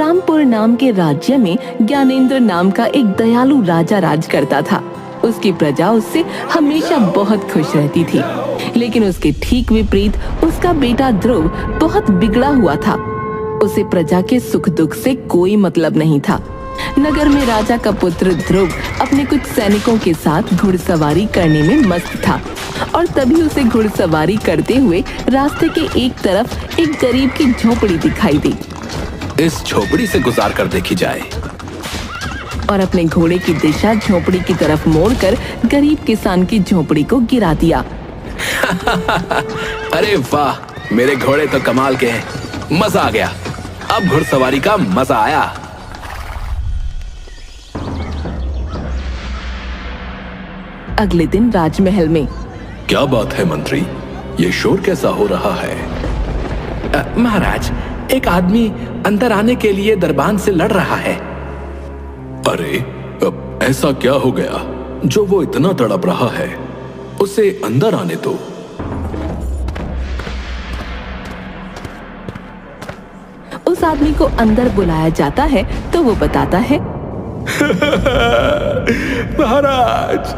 रामपुर नाम के राज्य में ज्ञानेंद्र नाम का एक दयालु राजा राज करता था। उसकी प्रजा उससे हमेशा बहुत खुश रहती थी, लेकिन उसके ठीक विपरीत उसका बेटा ध्रुव बहुत बिगड़ा हुआ था। उसे प्रजा के सुख दुख से कोई मतलब नहीं था। नगर में राजा का पुत्र ध्रुव अपने कुछ सैनिकों के साथ घुड़सवारी करने में मस्त था, और तभी उसे घुड़सवारी करते हुए रास्ते के एक तरफ एक गरीब की झोपड़ी दिखाई दी। इस झोपड़ी से गुजार कर देखी जाए। और अपने घोड़े की दिशा झोपड़ी की तरफ मोड़कर गरीब किसान की झोपड़ी को गिरा दिया। अरे वाह, मेरे घोड़े तो कमाल के हैं, मजा आ गया। अब घुड़सवारी का मजा आया। अगले दिन राजमहल में। क्या बात है मंत्री, ये शोर कैसा हो रहा है? महाराज, एक आदमी अंदर आने के लिए दरबान से लड़ रहा है। अरे, अब ऐसा क्या हो गया जो वो इतना तड़प रहा है? उसे अंदर आने दो। उस आदमी को अंदर बुलाया जाता है तो वो बताता है, महाराज,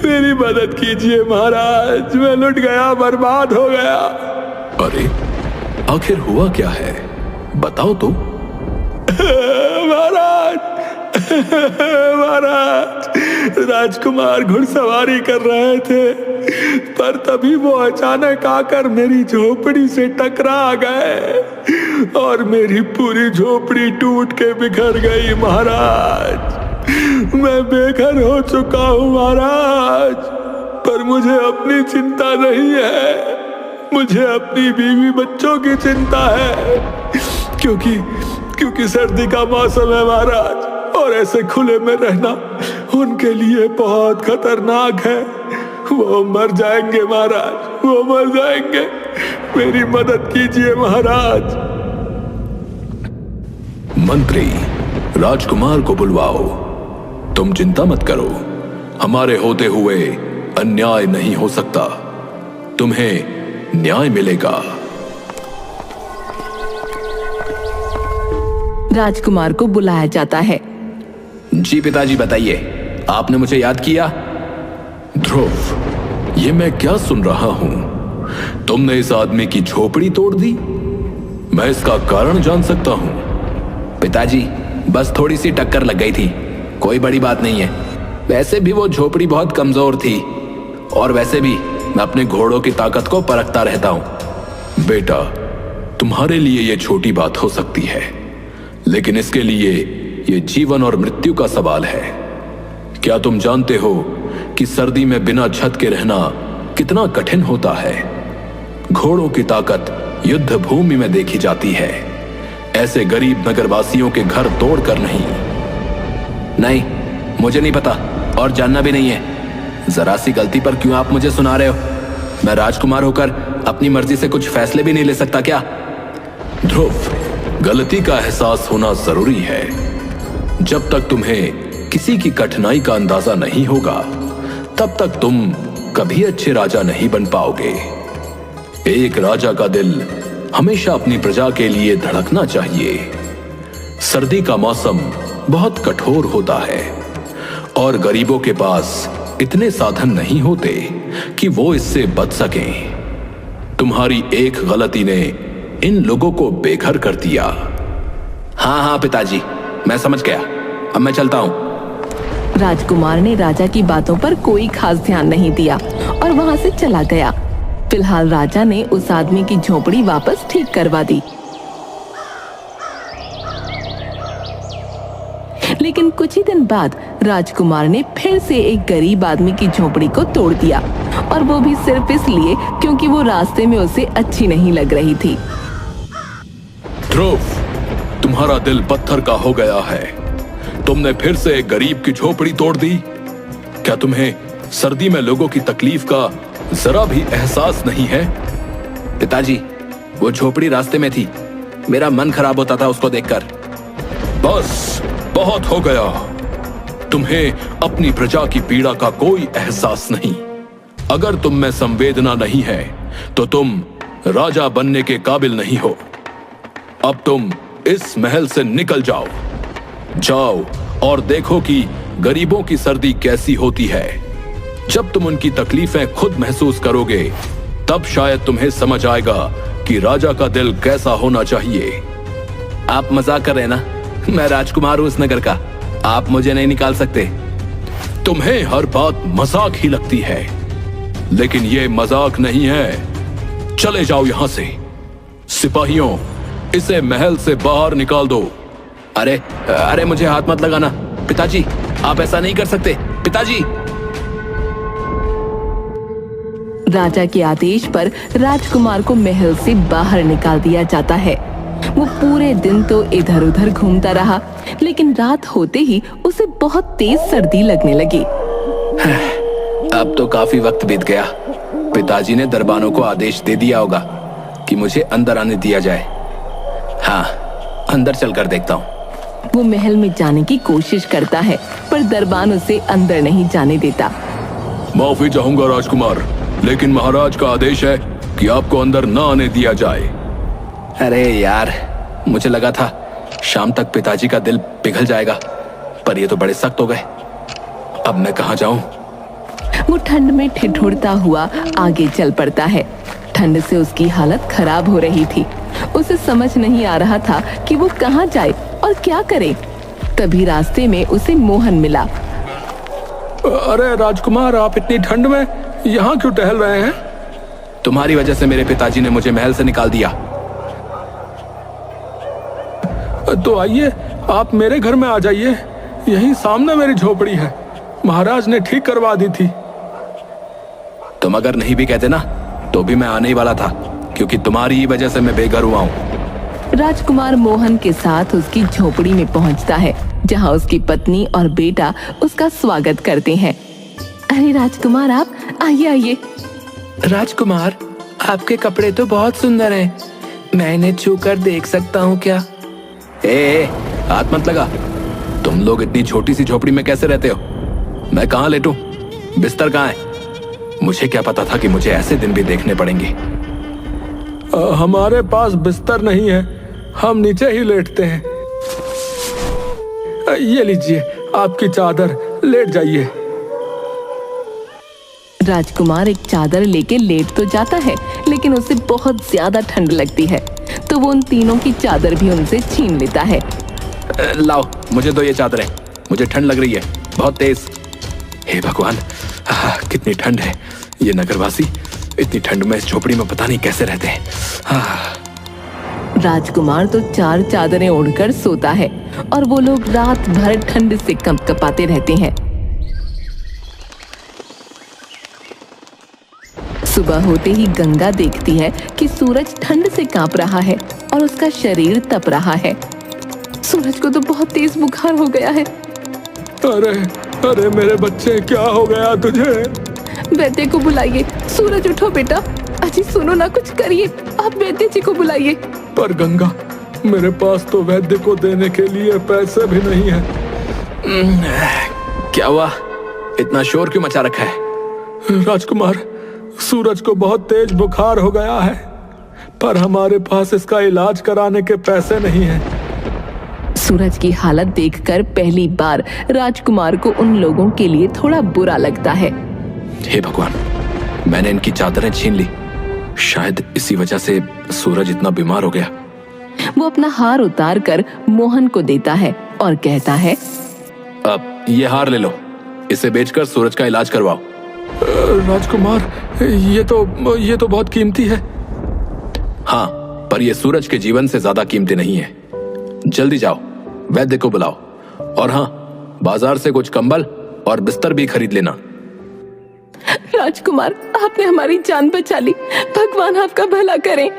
मेरी मदद कीजिए महाराज, मैं लुट गया, बर्बाद हो गया। अरे, आखिर हुआ क्या है, बताओ तो। महाराज, राजकुमार घुड़सवारी कर रहे थे, पर तभी वो अचानक आकर मेरी झोपड़ी से टकरा गए और मेरी पूरी झोपड़ी टूट के बिखर गई। महाराज, मैं बेघर हो चुका हूँ महाराज, पर मुझे अपनी चिंता नहीं है, मुझे अपनी बीवी बच्चों की चिंता है, क्योंकि सर्दी का मौसम है महाराज, और ऐसे खुले में रहना उनके लिए बहुत खतरनाक है। वो मर जाएंगे महाराज, वो मर जाएंगे, मेरी मदद कीजिए महाराज। मंत्री, राजकुमार को बुलवाओ। तुम चिंता मत करो, हमारे होते हुए अन्याय नहीं हो सकता, तुम्हें न्याय मिलेगा। राजकुमार को बुलाया जाता है। जी पिताजी, बताइए, आपने मुझे याद किया। ध्रुव, ये मैं क्या सुन रहा हूं? तुमने इस आदमी की झोपड़ी तोड़ दी? मैं इसका कारण जान सकता हूं? पिताजी, बस थोड़ी सी टक्कर लग गई थी, कोई बड़ी बात नहीं है। वैसे भी वो झोपड़ी बहुत कमजोर थी, और वैसे भी मैं अपने घोड़ों की ताकत को परखता रहता हूं। बेटा, तुम्हारे लिए यह छोटी बात हो सकती है, लेकिन इसके लिए यह जीवन और मृत्यु का सवाल है। क्या तुम जानते हो कि सर्दी में बिना छत के रहना कितना कठिन होता है? घोड़ों की ताकत युद्ध भूमि में देखी जाती है, ऐसे गरीब नगरवासियों के घर तोड़कर नहीं। नहीं, मुझे नहीं पता और जानना भी नहीं है। जरा सी गलती पर क्यों आप मुझे सुना रहे हो? मैं राजकुमार होकर अपनी मर्जी से कुछ फैसले भी नहीं ले सकता क्या? ध्रुव, गलती का एहसास होना जरूरी है। जब तक तुम्हें किसी की कठिनाई का अंदाजा नहीं होगा, तब तक तुम कभी अच्छे राजा नहीं बन पाओगे। एक राजा का दिल हमेशा अपनी प्रजा के लिए धड़कना चाहिए। सर्दी का मौसम बहुत कठोर होता है, और गरीबों के पास इतने साधन नहीं होते कि वो इससे बच सकें। तुम्हारी एक गलती ने इन लोगों को बेघर कर दिया। हाँ पिताजी, मैं समझ गया, अब मैं चलता हूँ। राजकुमार ने राजा की बातों पर कोई खास ध्यान नहीं दिया और वहां से चला गया। फिलहाल राजा ने उस आदमी की झोपड़ी वापस ठीक करवा दी, लेकिन कुछ ही दिन बाद राजकुमार ने फिर से एक गरीब आदमी की झोपड़ी को तोड़ दिया, और वो भी सिर्फ इसलिए क्योंकि वो रास्ते में उसे अच्छी नहीं लग रही थी। ध्रुव, तुम्हारा दिल पत्थर का हो गया है। तुमने फिर से एक गरीब की झोपड़ी तोड़ दी। क्या तुम्हें सर्दी में लोगों की तकलीफ का जरा भी एहसास नहीं है? पिताजी, वो झोपड़ी रास्ते में थी, मेरा मन खराब होता था उसको देखकर। बस, बहुत हो गया। तुम्हें अपनी प्रजा की पीड़ा का कोई एहसास नहीं। अगर तुम में संवेदना नहीं है तो तुम राजा बनने के काबिल नहीं हो। अब तुम इस महल से निकल जाओ। जाओ और देखो कि गरीबों की सर्दी कैसी होती है। जब तुम उनकी तकलीफें खुद महसूस करोगे तब शायद तुम्हें समझ आएगा कि राजा का दिल कैसा होना चाहिए। आप मजाक कर रहे हैं ना? मैं राजकुमार हूं इस नगर का, आप मुझे नहीं निकाल सकते। तुम्हें हर बात मजाक ही लगती है, लेकिन ये मजाक नहीं है। चले जाओ यहां से। सिपाहियों, इसे महल से बाहर निकाल दो। अरे मुझे हाथ मत लगाना पिताजी, आप ऐसा नहीं कर सकते पिताजी। राजा के आदेश पर राजकुमार को महल से बाहर निकाल दिया जाता है। वो पूरे दिन तो इधर उधर घूमता रहा, लेकिन रात होते ही उसे बहुत तेज सर्दी लगने लगी। अब तो काफी वक्त बीत गया। पिताजी ने दरबानों को आदेश दे दिया होगा कि मुझे अंदर आने दिया जाए। हाँ, अंदर चलकर देखता हूँ। वो महल में जाने की कोशिश करता है, पर दरबान उसे अंदर नहीं जाने देता। माफी चाहूंगा राजकुमार, लेकिन महाराज का आदेश है कि आपको अंदर न आने दिया जाए। अरे यार, मुझे लगा था शाम तक पिताजी का दिल पिघल जाएगा, पर ये तो बड़े सख्त हो गए। अब मैं कहाँ जाऊं? वो ठंड में ठिठुरता हुआ आगे चल पड़ता है। ठंड से उसकी हालत खराब हो रही थी। उसे समझ नहीं आ रहा था कि वो कहाँ जाए और क्या करे। तभी रास्ते में उसे मोहन मिला। अरे राजकुमार, आप इतनी ठंड में यहाँ क्यों टहल रहे हैं? तुम्हारी वजह से मेरे पिताजी ने मुझे महल से निकाल दिया। तो आइए, आप मेरे घर में आ जाइए। यहीं सामने मेरी झोपड़ी है, महाराज ने ठीक करवा दी थी। तुम अगर नहीं भी कहते ना तो भी मैं आने ही वाला था, क्योंकि तुम्हारी ही वजह से मैं बेघर हुआ हूँ। राजकुमार मोहन के साथ उसकी झोपड़ी में पहुंचता है, जहां उसकी पत्नी और बेटा उसका स्वागत करते हैं। अरे राजकुमार, आप आइए आइए। राजकुमार, आपके कपड़े तो बहुत सुंदर हैं। मैं इन्हें छूकर देख सकता हूँ क्या? हाथ मत लगा। तुम लोग इतनी छोटी सी झोपड़ी में कैसे रहते हो? मैं कहाँ लेटूं? बिस्तर कहाँ है? मुझे क्या पता था कि मुझे ऐसे दिन भी देखने पड़ेंगे। हमारे पास बिस्तर नहीं है, हम नीचे ही लेटते हैं। ये लीजिए आपकी चादर, लेट जाइए। राजकुमार एक चादर लेके लेट तो जाता है, लेकिन उसे बहुत ज्यादा ठंड लगती है, तो वो उन तीनों की चादर भी उनसे छीन लेता है। लाओ, मुझे दो ये चादरें, मुझे ठंड लग रही है बहुत तेज। हे भगवान, कितनी ठंड है। ये नगरवासी इतनी ठंड में इस झोपड़ी में पता नहीं कैसे रहते हैं। राजकुमार तो 4 चादरें ओढ़कर सोता है और वो लोग रात भर ठंड से कंपकपाते रहते हैं। सुबह होते ही गंगा देखती है कि सूरज ठंड से कांप रहा है और उसका शरीर तप रहा है। सूरज को तो बहुत तेज बुखार हो गया है। अरे मेरे बच्चे, क्या हो गया तुझे? वैद्य को बुलाइए। सूरज उठो बेटा। अजी सुनो ना, कुछ करिए, आप वैद्य जी को बुलाइए। पर गंगा, मेरे पास तो वैद्य को देने के लिए पैसे भी नहीं है। क्या हुआ? इतना शोर क्यों मचा रखा है? राजकुमार, सूरज को बहुत तेज बुखार हो गया है, पर हमारे पास इसका इलाज कराने के पैसे नहीं हैं। सूरज की हालत देखकर पहली बार राजकुमार को उन लोगों के लिए थोड़ा बुरा लगता है। हे भगवान, मैंने इनकी चादरें छीन ली। शायद इसी वजह से सूरज इतना बीमार हो गया। वो अपना हार उतार कर मोहन को देता है और कहता है, अब ये हार ले लो, इसे बेचकर सूरज का इलाज करवाओ। राजकुमार, ये तो बहुत कीमती है। हाँ, पर ये सूरज के जीवन से ज्यादा कीमती नहीं है। जल्दी जाओ, वैद्य को बुलाओ, और हाँ, बाजार से कुछ कंबल और बिस्तर भी खरीद लेना। राजकुमार, आपने हमारी जान बचा ली, भगवान आपका भला करे।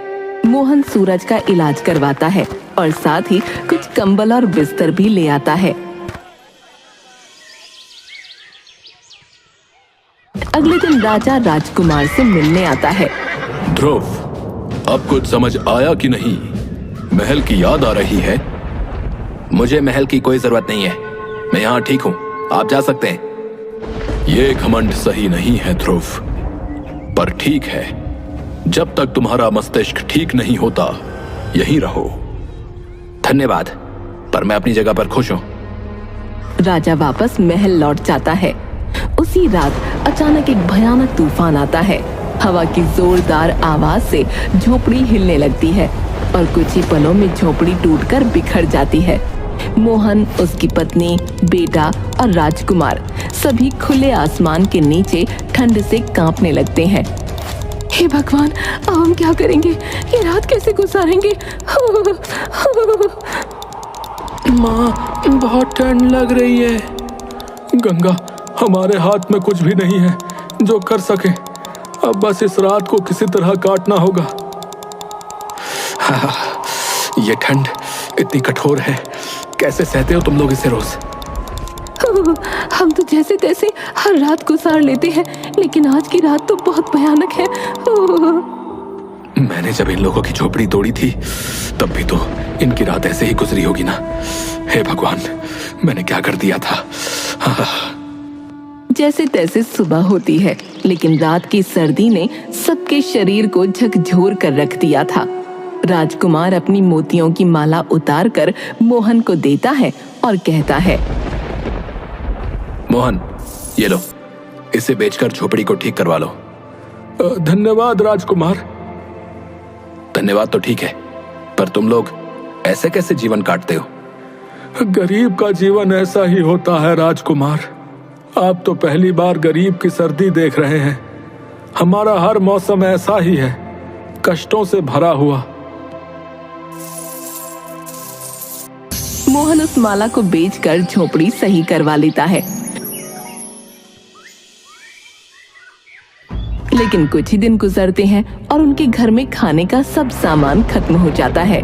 मोहन सूरज का इलाज करवाता है और साथ ही कुछ कंबल और बिस्तर भी ले आता है। अगले दिन राजा राजकुमार से मिलने आता है। ध्रुव, अब कुछ समझ आया कि नहीं? महल की याद आ रही है? मुझे महल की कोई जरूरत नहीं है, मैं यहाँ ठीक हूँ, आप जा सकते हैं। ये घमंड सही नहीं है ध्रुव, पर ठीक है, जब तक तुम्हारा मस्तिष्क ठीक नहीं होता यहीं रहो। धन्यवाद, पर मैं अपनी जगह पर खुश हूं। राजा वापस महल लौट जाता है। उसी रात अचानक एक भयानक तूफान आता है। हवा की जोरदार आवाज से झोपड़ी हिलने लगती है और कुछ ही पलों में झोपड़ी टूटकर बिखर जाती है। मोहन, उसकी पत्नी, बेटा और राजकुमार सभी खुले आसमान के नीचे ठंड से कांपने लगते हैं। हे भगवान, अब हम क्या करेंगे? ये रात कैसे गुजारेंगे? माँ, बहुत ठंड लग रही है। गंगा, हमारे हाथ में कुछ भी नहीं है जो कर सके। अब बस इस रात को किसी तरह काटना होगा। ये ठंड इतनी कठोर है, कैसे सहते हो तुम लोग इसे रोज? हम तो जैसे तैसे हर रात गुजार लेते हैं, लेकिन आज की रात तो बहुत भयानक है। मैंने जब इन लोगों की झोपड़ी तोड़ी थी तब भी तो इनकी रात ऐसे ही गुजरी होगी ना। हे भगवान, मैंने क्या कर दिया था? जैसे तैसे सुबह होती है, लेकिन रात की सर्दी ने सबके शरीर को झकझोर कर रख दिया था। राजकुमार अपनी मोतियों की माला उतारकर मोहन को देता है और कहता है, मोहन, ये लो, इसे बेचकर झोपड़ी को ठीक करवा लो। धन्यवाद राजकुमार। धन्यवाद तो ठीक है, पर तुम लोग ऐसे कैसे जीवन काटते हो? गरीब का जीवन ऐसा ही होता है राजकुमार। आप तो पहली बार गरीब की सर्दी देख रहे हैं। हमारा हर मौसम ऐसा ही है, कष्टों से भरा हुआ। मोहन उस माला को बेचकर झोपड़ी सही करवा लेता है। लेकिन कुछ ही दिन गुजरते हैं और उनके घर में खाने का सब सामान खत्म हो जाता है।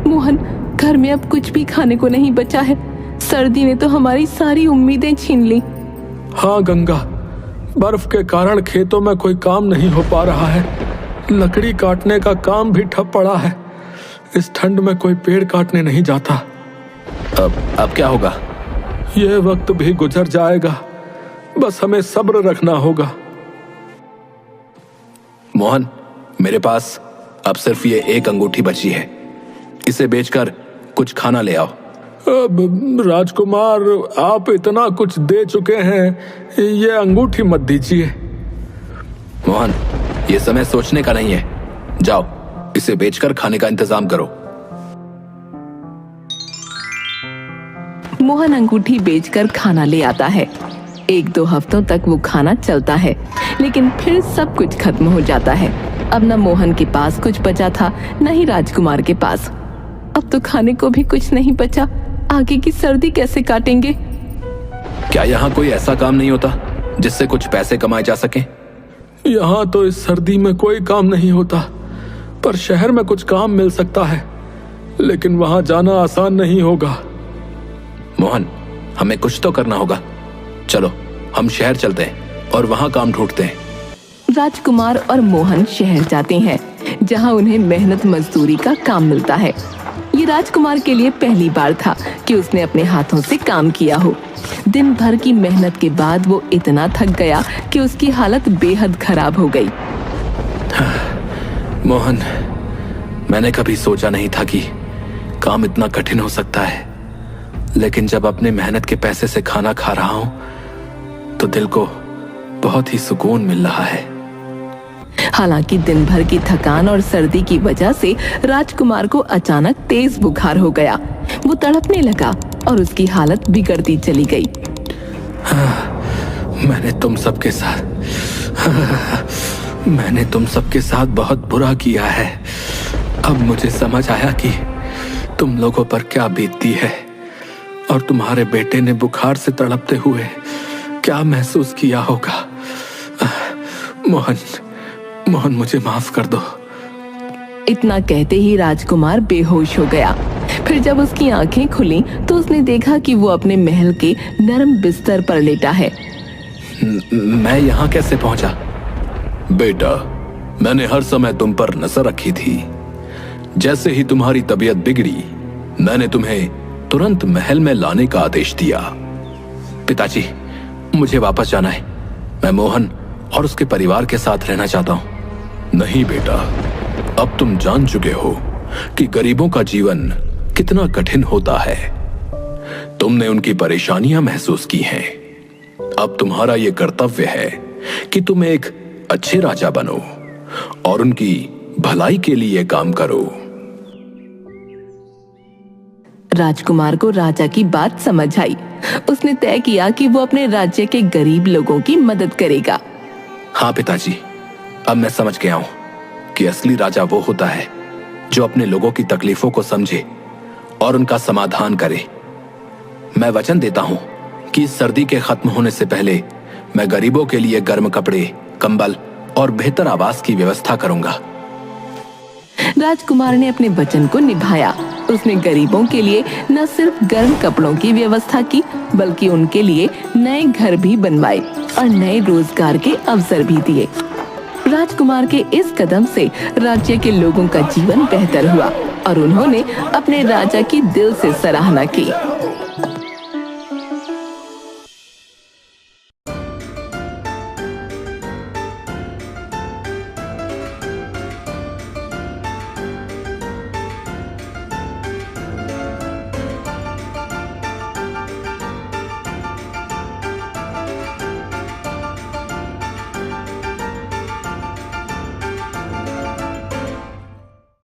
मोहन, घर में अब कुछ भी खाने को नहीं बचा है। सर्दी ने तो हमारी सारी उम्मीदें छीन ली। हाँ गंगा, बर्फ के कारण खेतों में कोई काम नहीं हो पा रहा है। लकड़ी काटने का काम भी ठप पड़ा है। इस ठंड में कोई पेड़ काटने नहीं जाता। अब क्या होगा? यह वक्त भी गुजर जाएगा, बस हमें सब्र रखना होगा। मोहन, मेरे पास अब सिर्फ ये एक अंगूठी बची है, इसे बेचकर कुछ खाना ले आओ। अब राजकुमार, आप इतना कुछ दे चुके हैं, ये अंगूठी मत दीजिए। मोहन, ये समय सोचने का नहीं है, जाओ इसे बेचकर खाने का इंतजाम करो। मोहन अंगूठी बेचकर खाना ले आता है। 1-2 हफ्तों तक वो खाना चलता है, लेकिन फिर सब कुछ खत्म हो जाता है। अब न मोहन के पास कुछ बचा था, न ही राजकुमार के पास। अब तो खाने को भी कुछ नहीं बचा। आगे की सर्दी कैसे काटेंगे? क्या यहाँ कोई ऐसा काम नहीं होता जिससे कुछ पैसे कमाए जा सके? यहाँ तो इस सर्दी में कोई काम नहीं होता, पर शहर में कुछ काम मिल सकता है, लेकिन वहां जाना आसान नहीं होगा। मोहन, हमें कुछ तो करना होगा। चलो हम शहर चलते हैं और वहां काम ढूंढते हैं। राजकुमार और मोहन शहर जाते हैं, जहां उन्हें मेहनत मजदूरी का काम मिलता है। ये राजकुमार के लिए पहली बार था कि उसने अपने हाथों से काम किया हो। दिन भर की मेहनत के बाद वो इतना थक गया कि उसकी हालत बेहद खराब हो गई। मोहन, मैंने कभी सोचा नहीं था कि काम इतना कठिन हो सकता है, लेकिन जब अपने मेहनत के पैसे से खाना खा रहा हूं तो दिल को बहुत ही सुकून मिल रहा है। हालांकि दिन भर की थकान और सर्दी की वजह से राजकुमार को अचानक तेज बुखार हो गया। वो तड़पने लगा और उसकी हालत बिगड़ती चली गई। मैंने तुम सबके साथ बहुत बुरा किया है। अब मुझे समझ आया कि तुम लोगों पर क्या बीतती है और तुम्हारे बेटे ने बुखार से तड़पते हुए क्या महसूस किया होगा। मोहन, मुझे माफ कर दो। इतना कहते ही राजकुमार बेहोश हो गया। फिर जब उसकी आंखें खुली तो उसने देखा कि वो अपने महल के नरम बिस्तर पर लेटा है। मैं यहाँ कैसे पहुंचा? बेटा, मैंने हर समय तुम पर नजर रखी थी। जैसे ही तुम्हारी तबीयत बिगड़ी, मैंने तुम्हें तुरंत महल में लाने का आदेश दिया। पिताजी, मुझे वापस जाना है। मैं मोहन और उसके परिवार के साथ रहना चाहता हूँ। नहीं बेटा, अब तुम जान चुके हो कि गरीबों का जीवन कितना कठिन होता है। तुमने उनकी परेशानियां महसूस की हैं। अब तुम्हारा यह कर्तव्य है कि तुम एक अच्छे राजा बनो और उनकी भलाई के लिए काम करो। राजकुमार को राजा की बात समझ आई। उसने तय किया कि वो अपने राज्य के गरीब लोगों की मदद करेगा। हाँ पिताजी, अब मैं समझ गया हूं कि असली राजा वो होता है जो अपने लोगों की तकलीफों को समझे और उनका समाधान करे। मैं वचन देता हूं कि इस सर्दी के खत्म होने से पहले मैं गरीबों के लिए गर्म कपड़े, कंबल और बेहतर आवास की व्यवस्था करूंगा। राजकुमार ने अपने वचन को निभाया। उसने गरीबों के लिए न सिर्फ गर्म कपड़ों की व्यवस्था की, बल्कि उनके लिए नए घर भी बनवाए और नए रोजगार के अवसर भी दिए। राजकुमार के इस कदम से राज्य के लोगों का जीवन बेहतर हुआ और उन्होंने अपने राजा की दिल से सराहना की।